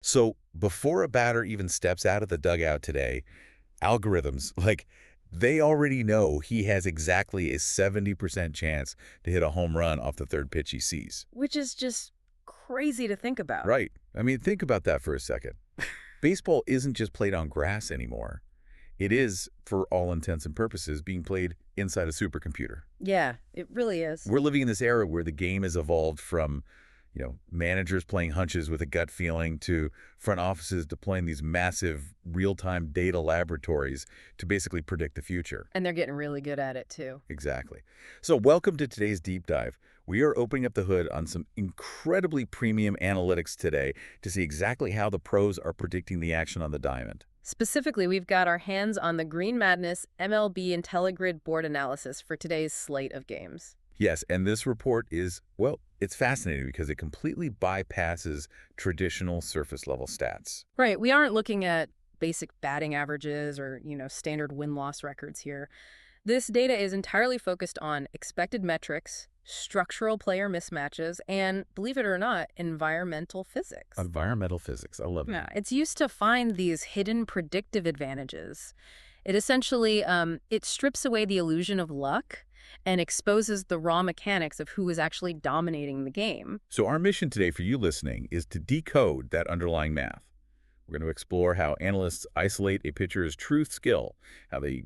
So before a batter even steps out of the dugout today, algorithms, they already know he has exactly a 70% chance to hit a home run off the third pitch he sees. Which is just crazy to think about. Right. I mean, think about that for a second. Baseball isn't just played on grass anymore. It is, for all intents and purposes, being played inside a supercomputer. Yeah, it really is. We're living in this era where the game has evolved from, managers playing hunches with a gut feeling to front offices deploying these massive real-time data laboratories to basically predict the future. And they're getting really good at it, too. Exactly. So welcome to today's deep dive. We are opening up the hood on some incredibly premium analytics today to see exactly how the pros are predicting the action on the diamond. Specifically, we've got our hands on the GreenMadness MLB Intelligrid board analysis for today's slate of games. Yes, and this report is, well, it's fascinating because it completely bypasses traditional surface-level stats. Right, we aren't looking at basic batting averages or, standard win-loss records here. This data is entirely focused on expected metrics, structural player mismatches, and, believe it or not, environmental physics. Environmental physics. I love it. Yeah, it's used to find these hidden predictive advantages. It essentially, it strips away the illusion of luck and exposes the raw mechanics of who is actually dominating the game. So our mission today for you listening is to decode that underlying math. We're going to explore how analysts isolate a pitcher's true skill, how they,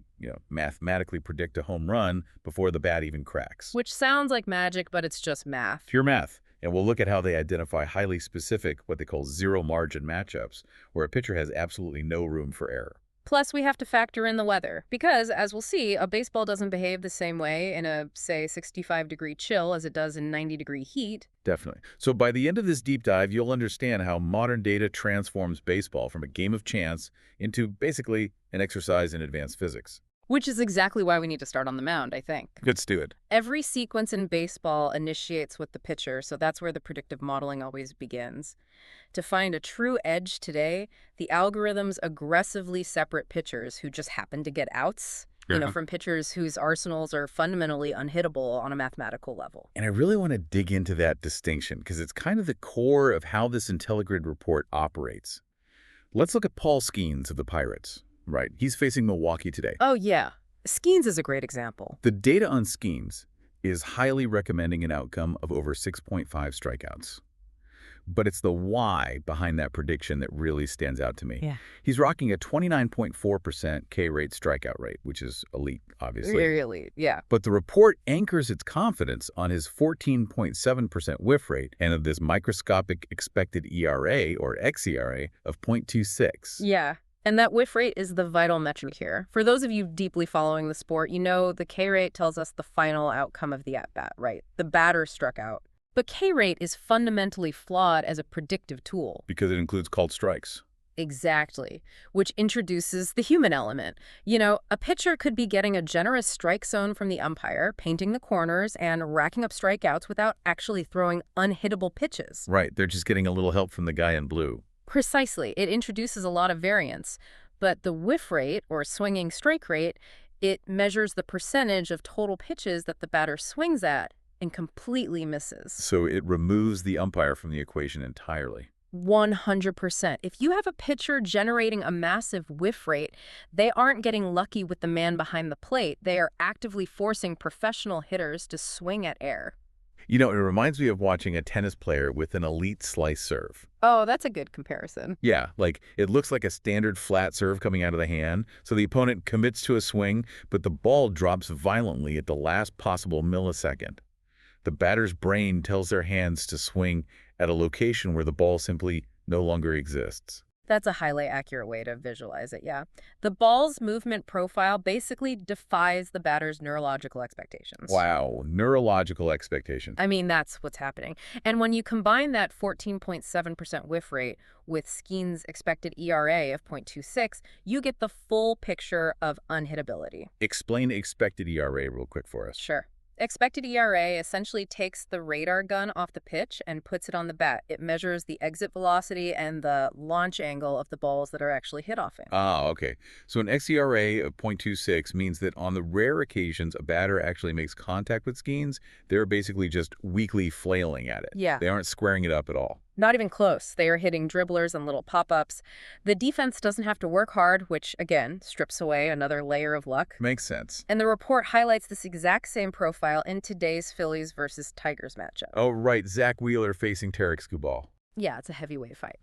mathematically predict a home run before the bat even cracks. Which sounds like magic, but it's just math. Pure math. And we'll look at how they identify highly specific, what they call zero-margin matchups, where a pitcher has absolutely no room for error. Plus, we have to factor in the weather, because, as we'll see, a baseball doesn't behave the same way in a, say, 65-degree chill as it does in 90-degree heat. Definitely. So by the end of this deep dive, you'll understand how modern data transforms baseball from a game of chance into basically an exercise in advanced physics. Which is exactly why we need to start on the mound, I think. Let's do it. Every sequence in baseball initiates with the pitcher, so that's where the predictive modeling always begins. To find a true edge today, the algorithms aggressively separate pitchers who just happen to get outs, from pitchers whose arsenals are fundamentally unhittable on a mathematical level. And I really want to dig into that distinction because it's kind of the core of how this Intelligrid report operates. Let's look at Paul Skenes of the Pirates. Right. He's facing Milwaukee today. Oh, yeah. Skenes is a great example. The data on Skenes is highly recommending an outcome of over 6.5 strikeouts. But it's the why behind that prediction that really stands out to me. Yeah. He's He's rocking a 29.4% K-rate strikeout rate, which is elite, obviously. very elite, yeah. But the report anchors its confidence on his 14.7% whiff rate and of this microscopic expected ERA, or xERA, of 0.26. Yeah. And that whiff rate is the vital metric here. For those of you deeply following the sport, the K rate tells us the final outcome of the at-bat, right? The batter struck out. But K rate is fundamentally flawed as a predictive tool. Because it includes called strikes. Exactly. Which introduces the human element. A pitcher could be getting a generous strike zone from the umpire, painting the corners, and racking up strikeouts without actually throwing unhittable pitches. Right. They're just getting a little help from the guy in blue. Precisely. It introduces a lot of variance. But the whiff rate, or swinging strike rate, it measures the percentage of total pitches that the batter swings at and completely misses. So it removes the umpire from the equation entirely. 100%. If you have a pitcher generating a massive whiff rate, they aren't getting lucky with the man behind the plate. They are actively forcing professional hitters to swing at air. It reminds me of watching a tennis player with an elite slice serve. Oh, that's a good comparison. Yeah, it looks like a standard flat serve coming out of the hand, so the opponent commits to a swing, but the ball drops violently at the last possible millisecond. The batter's brain tells their hands to swing at a location where the ball simply no longer exists. That's a highly accurate way to visualize it, yeah. The ball's movement profile basically defies the batter's neurological expectations. Wow, neurological expectations. I mean, that's what's happening. And when you combine that 14.7% whiff rate with Skenes' expected ERA of 0.26, you get the full picture of unhittability. Explain expected ERA real quick for us. Sure. Expected ERA essentially takes the radar gun off the pitch and puts it on the bat. It measures the exit velocity and the launch angle of the balls that are actually hit off it. Ah, okay. So an xERA of 0.26 means that on the rare occasions a batter actually makes contact with Skenes, they're basically just weakly flailing at it. Yeah. They aren't squaring it up at all. Not even close. They are hitting dribblers and little pop-ups. The defense doesn't have to work hard, which, again, strips away another layer of luck. Makes sense. And the report highlights this exact same profile in today's Phillies versus Tigers matchup. Oh, right. Zach Wheeler facing Tarek Skubal. Yeah, it's a heavyweight fight.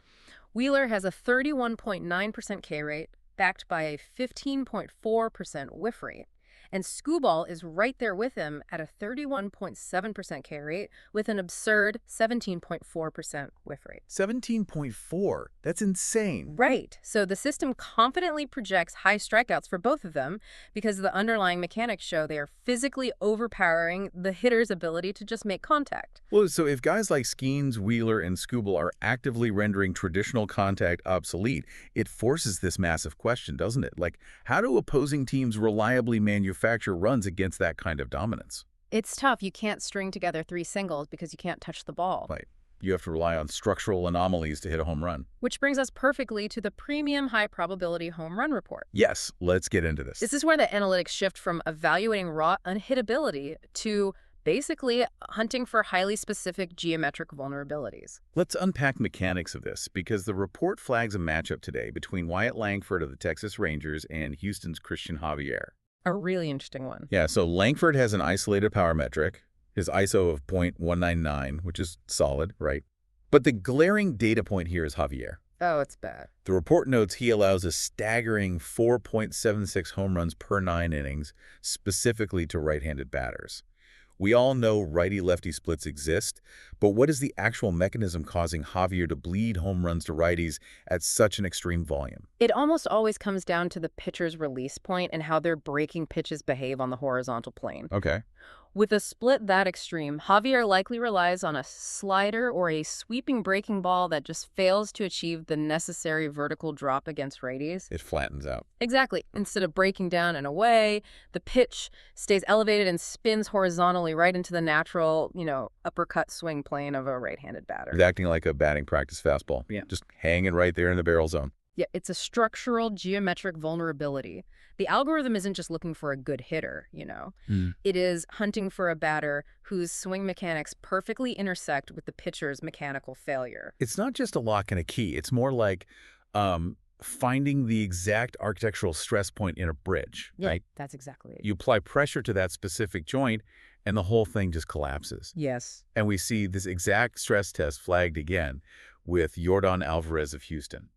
Wheeler has a 31.9% K rate, backed by a 15.4% whiff rate. And Skubal is right there with him at a 31.7% K rate with an absurd 17.4% whiff rate. 17.4. That's insane. Right. So the system confidently projects high strikeouts for both of them because the underlying mechanics show they are physically overpowering the hitter's ability to just make contact. Well, so if guys like Skenes, Wheeler, and Skubal are actively rendering traditional contact obsolete, it forces this massive question, doesn't it? Like, how do opposing teams reliably manufacture runs against that kind of dominance? It's tough. You can't string together 3 singles because you can't touch the ball. Right. You have to rely on structural anomalies to hit a home run. Which brings us perfectly to the premium high probability home run report. Yes, let's get into this. This is where the analytics shift from evaluating raw unhittability to basically hunting for highly specific geometric vulnerabilities. Let's unpack mechanics of this, because the report flags a matchup today between Wyatt Langford of the Texas Rangers and Houston's Christian Javier. A really interesting one. Yeah, so Langford has an isolated power metric, his ISO of .199, which is solid, right? But the glaring data point here is Javier. Oh, it's bad. The report notes he allows a staggering 4.76 home runs per 9 innings, specifically to right-handed batters. We all know righty-lefty splits exist, but what is the actual mechanism causing Javier to bleed home runs to righties at such an extreme volume? It almost always comes down to the pitcher's release point and how their breaking pitches behave on the horizontal plane. Okay. With a split that extreme, Javier likely relies on a slider or a sweeping breaking ball that just fails to achieve the necessary vertical drop against righties. It flattens out. Exactly. Instead of breaking down and away, the pitch stays elevated and spins horizontally right into the natural, uppercut swing plane of a right-handed batter. It's acting like a batting practice fastball. Yeah. Just hanging right there in the barrel zone. Yeah, it's a structural geometric vulnerability. The algorithm isn't just looking for a good hitter, It is hunting for a batter whose swing mechanics perfectly intersect with the pitcher's mechanical failure. It's not just a lock and a key. It's more like finding the exact architectural stress point in a bridge, right? That's exactly it. You apply pressure to that specific joint, and the whole thing just collapses. Yes. And we see this exact stress test flagged again with Yordan Alvarez of Houston.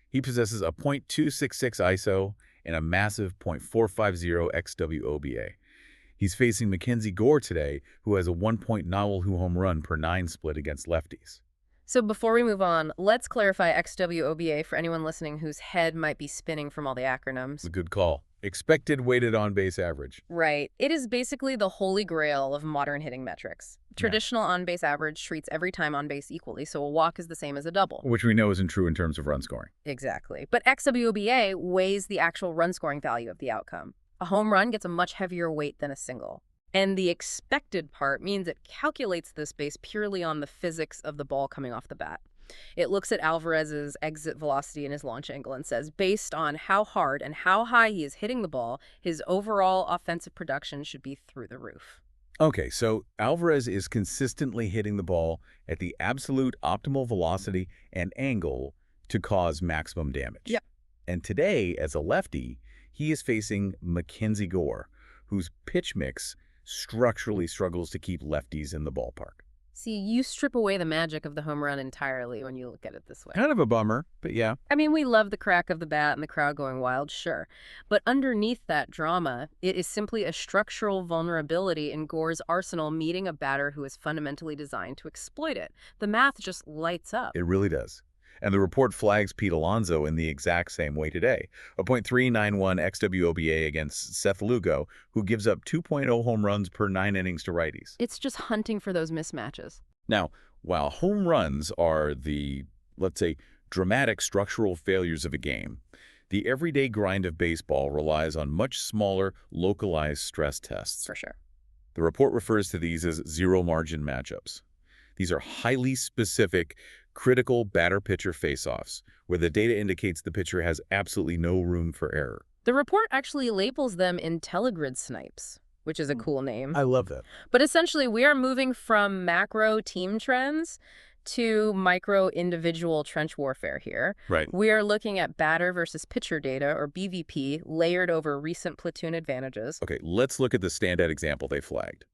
He possesses a .266 ISO and a massive .450 xwOBA. He's facing Mackenzie Gore today, who has a 1.92 home run per 9 split against lefties. So before we move on, let's clarify xwOBA for anyone listening whose head might be spinning from all the acronyms. It's a good call. Expected weighted on-base average. Right. It is basically the holy grail of modern hitting metrics. Traditional on-base average treats every time on base equally, so a walk is the same as a double. Which we know isn't true in terms of run scoring. Exactly. But xwOBA weighs the actual run scoring value of the outcome. A home run gets a much heavier weight than a single. And the expected part means it calculates this based purely on the physics of the ball coming off the bat. It looks at Alvarez's exit velocity and his launch angle and says, based on how hard and how high he is hitting the ball, his overall offensive production should be through the roof. Okay, so Alvarez is consistently hitting the ball at the absolute optimal velocity and angle to cause maximum damage. Yep. And today, as a lefty, he is facing Mackenzie Gore, whose pitch mix structurally struggles to keep lefties in the ballpark. See, you strip away the magic of the home run entirely when you look at it this way. Kind of a bummer, but yeah. I mean, we love the crack of the bat and the crowd going wild, sure. But underneath that drama, it is simply a structural vulnerability in Gore's arsenal meeting a batter who is fundamentally designed to exploit it. The math just lights up. It really does. And the report flags Pete Alonso in the exact same way today. A .391 xwOBA against Seth Lugo, who gives up 2.0 home runs per 9 innings to righties. It's just hunting for those mismatches. Now, while home runs are the, let's say, dramatic structural failures of a game, the everyday grind of baseball relies on much smaller, localized stress tests. For sure. The report refers to these as zero-margin matchups. These are highly specific, critical batter-pitcher face-offs, where the data indicates the pitcher has absolutely no room for error. The report actually labels them Intelligrid snipes, which is a cool name. I love that. But essentially, we are moving from macro team trends to micro-individual trench warfare here. Right. We are looking at batter versus pitcher data, or BVP, layered over recent platoon advantages. Okay, let's look at the standout example they flagged.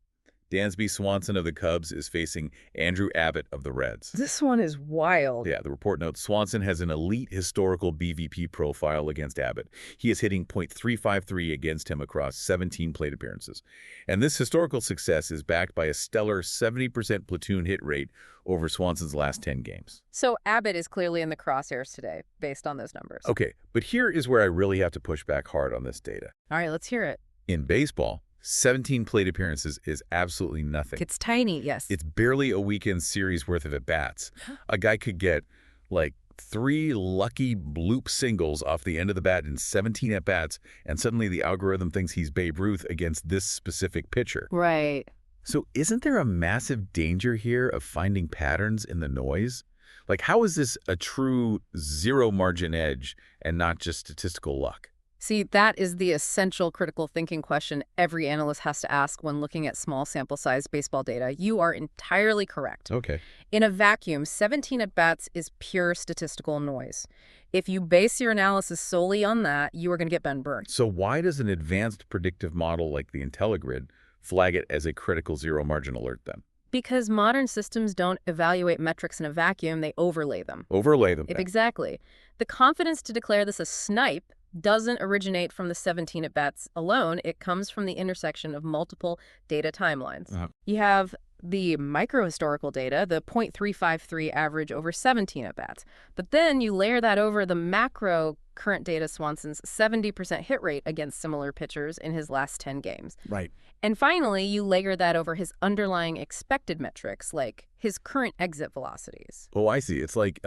Dansby Swanson of the Cubs is facing Andrew Abbott of the Reds. This one is wild. Yeah, the report notes Swanson has an elite historical BVP profile against Abbott. He is hitting .353 against him across 17 plate appearances. And this historical success is backed by a stellar 70% platoon hit rate over Swanson's last 10 games. So Abbott is clearly in the crosshairs today, based on those numbers. Okay, but here is where I really have to push back hard on this data. All right, let's hear it. In baseball, 17 plate appearances is absolutely nothing. It's tiny, yes. It's barely a weekend series worth of at-bats. A guy could get, like, 3 lucky bloop singles off the end of the bat in 17 at-bats, and suddenly the algorithm thinks he's Babe Ruth against this specific pitcher. Right. So isn't there a massive danger here of finding patterns in the noise? Like, how is this a true zero-margin edge and not just statistical luck? See, that is the essential critical thinking question every analyst has to ask when looking at small sample size baseball data. You are entirely correct. Okay. In a vacuum, 17 at-bats is pure statistical noise. If you base your analysis solely on that, you are going to get burned. So why does an advanced predictive model like the Intelligrid flag it as a critical zero-margin alert then? Because modern systems don't evaluate metrics in a vacuum, they overlay them. Overlay them then. Exactly. The confidence to declare this a snipe doesn't originate from the 17 at-bats alone. It comes from the intersection of multiple data timelines. You have the microhistorical data, the .353 average over 17 at-bats. But then you layer that over the macro current data, Swanson's 70% hit rate against similar pitchers in his last 10 games. Right. And finally, you layer that over his underlying expected metrics, like his current exit velocities. Oh, I see. It's like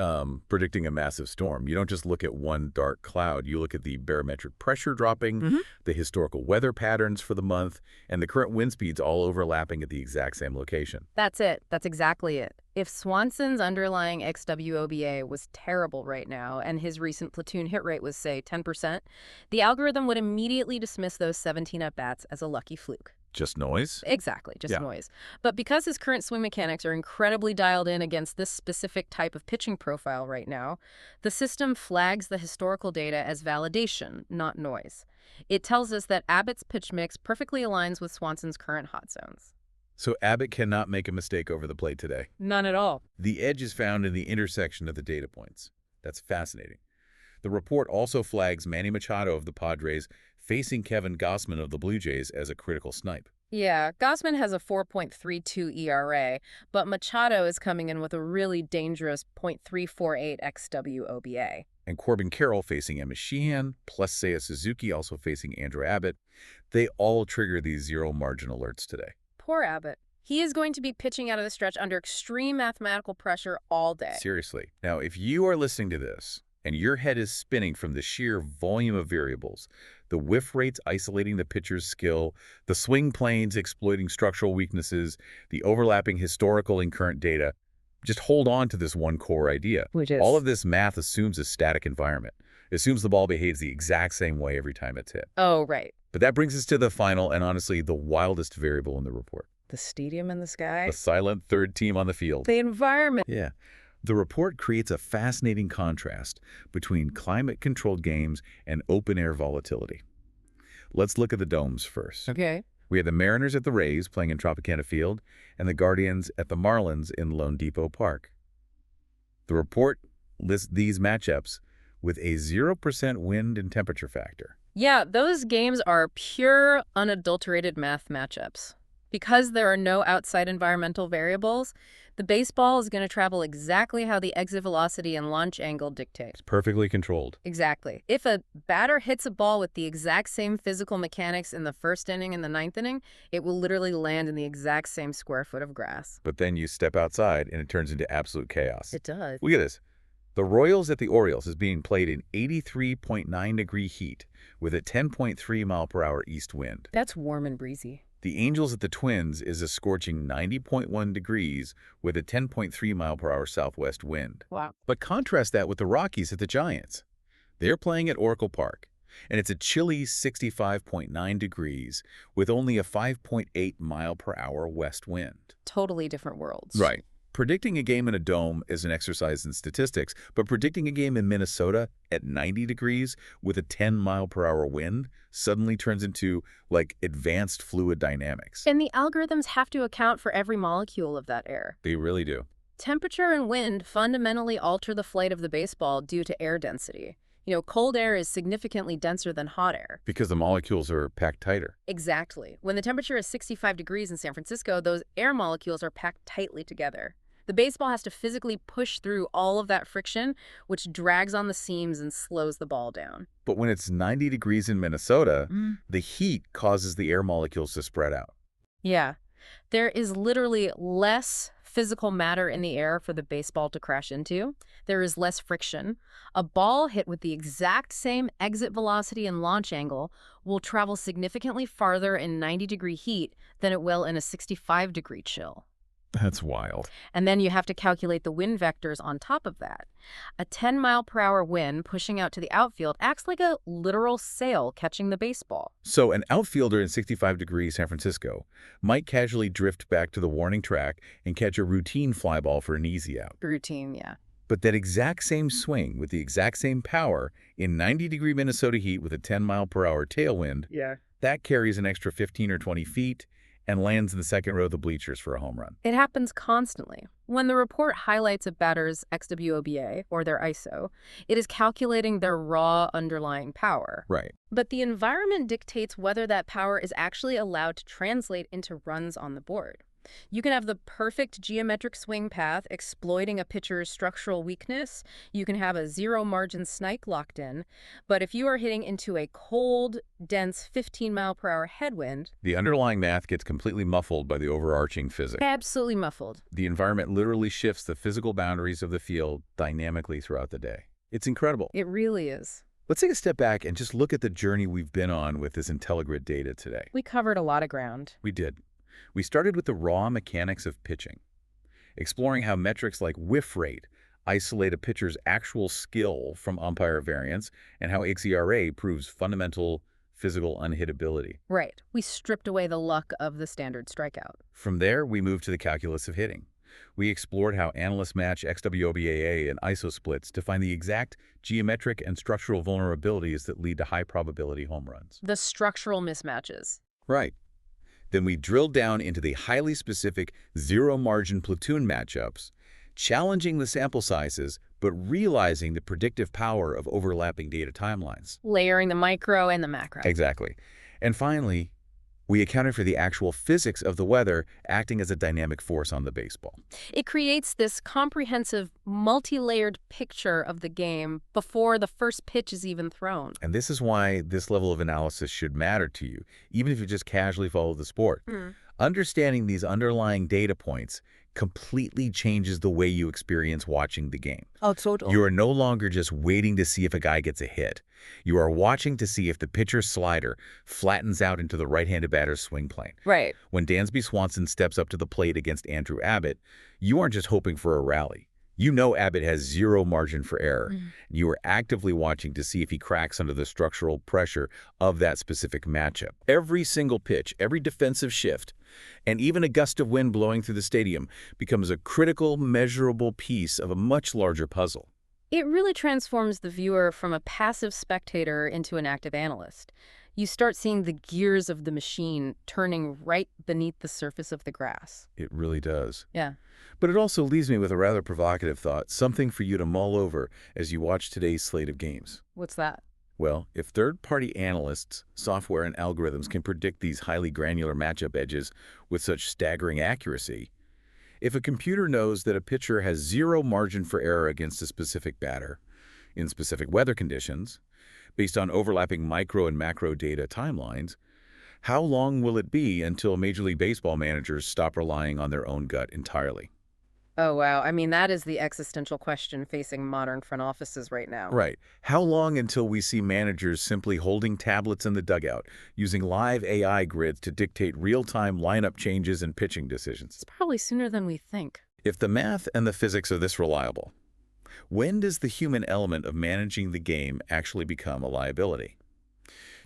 predicting a massive storm. You don't just look at one dark cloud. You look at the barometric pressure dropping, the historical weather patterns for the month, and the current wind speeds all overlapping at the exact same location. That's it. That's exactly it. If Swanson's underlying xwOBA was terrible right now and his recent platoon hit rate was, say, 10%, the algorithm would immediately dismiss those 17 at-bats as a lucky fluke. Just noise? Exactly, just noise. But because his current swing mechanics are incredibly dialed in against this specific type of pitching profile right now, the system flags the historical data as validation, not noise. It tells us that Abbott's pitch mix perfectly aligns with Swanson's current hot zones. So Abbott cannot make a mistake over the plate today. None at all. The edge is found in the intersection of the data points. That's fascinating. The report also flags Manny Machado of the Padres facing Kevin Gausman of the Blue Jays as a critical snipe. Yeah, Gausman has a 4.32 ERA, but Machado is coming in with a really dangerous .348 xwOBA. And Corbin Carroll facing Emma Sheehan, plus Seiya Suzuki also facing Andrew Abbott. They all trigger these zero-margin alerts today. Poor Abbott. He is going to be pitching out of the stretch under extreme mathematical pressure all day. Seriously. Now, if you are listening to this and your head is spinning from the sheer volume of variables, the whiff rates isolating the pitcher's skill, the swing planes exploiting structural weaknesses, the overlapping historical and current data, just hold on to this one core idea. Which is? All of this math assumes a static environment. It assumes the ball behaves the exact same way every time it's hit. Oh, right. But that brings us to the final and honestly the wildest variable in the report. The stadium in the sky? The silent third team on the field. The environment. Yeah. The report creates a fascinating contrast between climate-controlled games and open-air volatility. Let's look at the domes first. Okay. We have the Mariners at the Rays playing in Tropicana Field and the Guardians at the Marlins in Lone Depot Park. The report lists these matchups with a 0% wind and temperature factor. Yeah, those games are pure, unadulterated math matchups. Because there are no outside environmental variables, the baseball is going to travel exactly how the exit velocity and launch angle dictate. It's perfectly controlled. Exactly. If a batter hits a ball with the exact same physical mechanics in the first inning and the ninth inning, it will literally land in the exact same square foot of grass. But then you step outside and it turns into absolute chaos. It does. Look at this. The Royals at the Orioles is being played in 83.9-degree heat with a 10.3 mile per hour east wind. That's warm and breezy. The Angels at the Twins is a scorching 90.1 degrees with a 10.3 mile per hour southwest wind. Wow. But contrast that with the Rockies at the Giants. They're playing at Oracle Park, and it's a chilly 65.9 degrees with only a 5.8 mile per hour west wind. Totally different worlds. Right. Predicting a game in a dome is an exercise in statistics, but predicting a game in Minnesota at 90 degrees with a 10-mile-per-hour wind suddenly turns into, like, advanced fluid dynamics. And the algorithms have to account for every molecule of that air. They really do. Temperature and wind fundamentally alter the flight of the baseball due to air density. Cold air is significantly denser than hot air. Because the molecules are packed tighter. Exactly. When the temperature is 65 degrees in San Francisco, those air molecules are packed tightly together. The baseball has to physically push through all of that friction, which drags on the seams and slows the ball down. But when it's 90 degrees in Minnesota, the heat causes the air molecules to spread out. Yeah. There is literally less physical matter in the air for the baseball to crash into. There is less friction. A ball hit with the exact same exit velocity and launch angle will travel significantly farther in 90-degree heat than it will in a 65-degree chill. That's wild. And then you have to calculate the wind vectors on top of that. A 10-mile-per-hour wind pushing out to the outfield acts like a literal sail catching the baseball. So an outfielder in 65 degrees San Francisco might casually drift back to the warning track and catch a routine fly ball for an easy out. Routine, yeah. But that exact same swing with the exact same power in 90-degree Minnesota heat with a 10-mile-per-hour tailwind, that carries an extra 15 or 20 feet and lands in the second row of the bleachers for a home run. It happens constantly. When the report highlights a batter's xwOBA, or their ISO, it is calculating their raw underlying power. Right. But the environment dictates whether that power is actually allowed to translate into runs on the board. You can have the perfect geometric swing path exploiting a pitcher's structural weakness. You can have a zero-margin snike locked in. But if you are hitting into a cold, dense 15-mile-per-hour headwind, the underlying math gets completely muffled by the overarching physics. Absolutely muffled. The environment literally shifts the physical boundaries of the field dynamically throughout the day. It's incredible. It really is. Let's take a step back and just look at the journey we've been on with this Intelligrid data today. We covered a lot of ground. We did. We started with the raw mechanics of pitching, exploring how metrics like whiff rate isolate a pitcher's actual skill from umpire variance and how xERA proves fundamental physical unhittability. Right. We stripped away the luck of the standard strikeout. From there, we moved to the calculus of hitting. We explored how analysts match xwOBA and ISO splits to find the exact geometric and structural vulnerabilities that lead to high-probability home runs. The structural mismatches. Right. Then we drilled down into the highly specific zero-margin platoon matchups, challenging the sample sizes, but realizing the predictive power of overlapping data timelines. Layering the micro and the macro. Exactly. And finally, we accounted for the actual physics of the weather acting as a dynamic force on the baseball. It creates this comprehensive, multi-layered picture of the game before the first pitch is even thrown. And this is why this level of analysis should matter to you, even if you just casually follow the sport. Understanding these underlying data points completely changes the way you experience watching the game. Oh, totally. You are no longer just waiting to see if a guy gets a hit. You are watching to see if the pitcher's slider flattens out into the right-handed batter's swing plane. Right. When Dansby Swanson steps up to the plate against Andrew Abbott, you aren't just hoping for a rally. You know Abbott has zero margin for error. You are actively watching to see if he cracks under the structural pressure of that specific matchup. Every single pitch, every defensive shift, and even a gust of wind blowing through the stadium becomes a critical, measurable piece of a much larger puzzle. It really transforms the viewer from a passive spectator into an active analyst. You start seeing the gears of the machine turning right beneath the surface of the grass. It really does. Yeah. But it also leaves me with a rather provocative thought, something for you to mull over as you watch today's slate of games. What's that? Well, if third-party analysts, software, and algorithms can predict these highly granular matchup edges with such staggering accuracy, if a computer knows that a pitcher has zero margin for error against a specific batter in specific weather conditions, based on overlapping micro and macro data timelines, how long will it be until Major League Baseball managers stop relying on their own gut entirely? Oh, wow. I mean, that is the existential question facing modern front offices right now. Right. How long until we see managers simply holding tablets in the dugout, using live AI grids to dictate real-time lineup changes and pitching decisions? It's probably sooner than we think. If the math and the physics are this reliable, when does the human element of managing the game actually become a liability?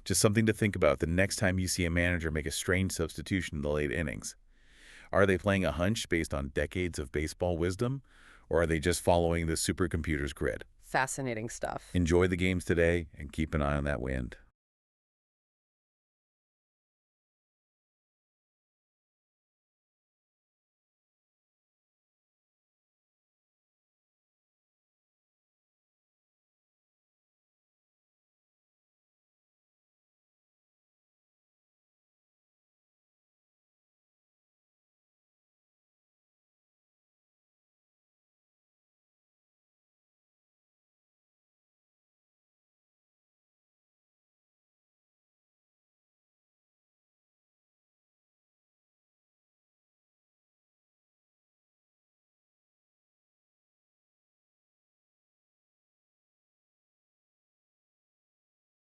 Just something to think about the next time you see a manager make a strange substitution in the late innings. Are they playing a hunch based on decades of baseball wisdom, or are they just following the supercomputer's grid? Fascinating stuff. Enjoy the games today and keep an eye on that wind.